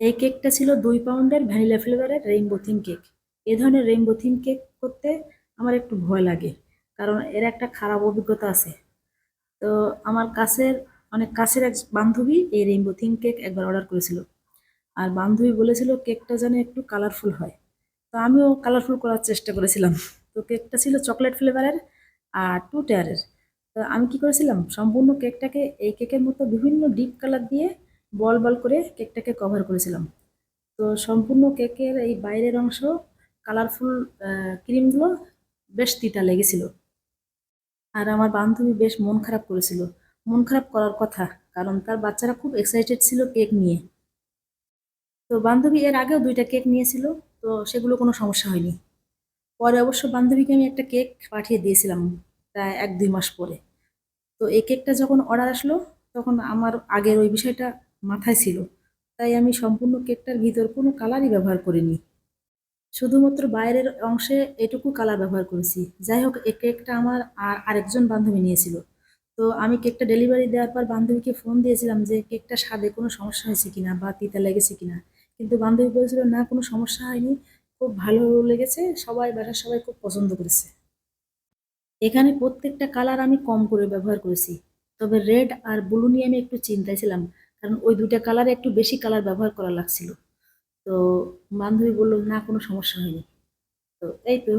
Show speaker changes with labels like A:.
A: এই কেকটা ছিল 2 পাউন্ডের ভ্যানিলা ফ্লেভারের রেইনবো থিম কেক। এ ধরনের রেইনবো থিম কেক করতে আমার একটু ভয় লাগে, কারণ এর একটা খারাপ অভিজ্ঞতা আছে। তো আমার অনেক কাছের এক বান্ধবী এই রেইনবো থিম কেক একবার অর্ডার করেছিল, আর বান্ধবী বলেছিল কেকটা যেন একটু কালারফুল হয়। তো আমিও কালারফুল করার চেষ্টা করেছিলাম। তো কেকটা ছিল চকলেট ফ্লেভারের আর 2 টায়ারের। তো আমি কি করেছিলাম, সম্পূর্ণ কেকটাকে এই কেকের মতো বিভিন্ন ডিপ কালার দিয়ে বল বল করে কেকটাকে কভার করেছিলাম। তো সম্পূর্ণ কেকের এই বাইরের অংশ কালারফুল ক্রিমগুলো বেশ তিতা লেগেছিল। আর আমার বান্ধবী বেশ মন খারাপ করেছিল। মন খারাপ করার কথা, কারণ তার বাচ্চারা খুব এক্সাইটেড ছিল কেক নিয়ে। তো বান্ধবী এর আগেও 2টা কেক নিয়েছিল, তো সেগুলো কোনো সমস্যা হয়নি। পরে অবশ্য বান্ধবীকে আমি একটা কেক পাঠিয়ে দিয়েছিলাম প্রায় 1-2 মাস পরে। তো এই কেকটা যখন অর্ডার আসলো, তখন আমার আগের ওই বিষয়টা মাথায় ছিল, তাই আমি সম্পূর্ণ কেকটার ভিতর কোনো কালারই ব্যবহার করিনি, শুধুমাত্র বাইরের অংশে এটুকু কালার ব্যবহার করেছি। যাই হোক, এই কেকটা আমার আরেকজন বান্ধবী নিয়েছিল। তো আমি কেকটা ডেলিভারি দেওয়ার পর বান্ধবীকে ফোন দিয়েছিলাম যে কেকটা স্বাদে কোনো সমস্যা হয়েছে কিনা বা তিতা লেগেছে কিনা। কিন্তু বান্ধবী বলেছিল না, কোনো সমস্যা হয়নি, খুব ভালো লেগেছে, বাসার সবাই খুব পছন্দ করেছে। এখানে প্রত্যেকটা কালার আমি কম করে ব্যবহার করেছি, তবে রেড আর ব্লু নিয়ে আমি একটু চিন্তায় ছিলাম, কারণ ওই 2টা কালারে একটু বেশি কালার ব্যবহার করা লাগছিল। তো বান্ধবী বললো না, কোনো সমস্যা হয়নি। তো এই তো।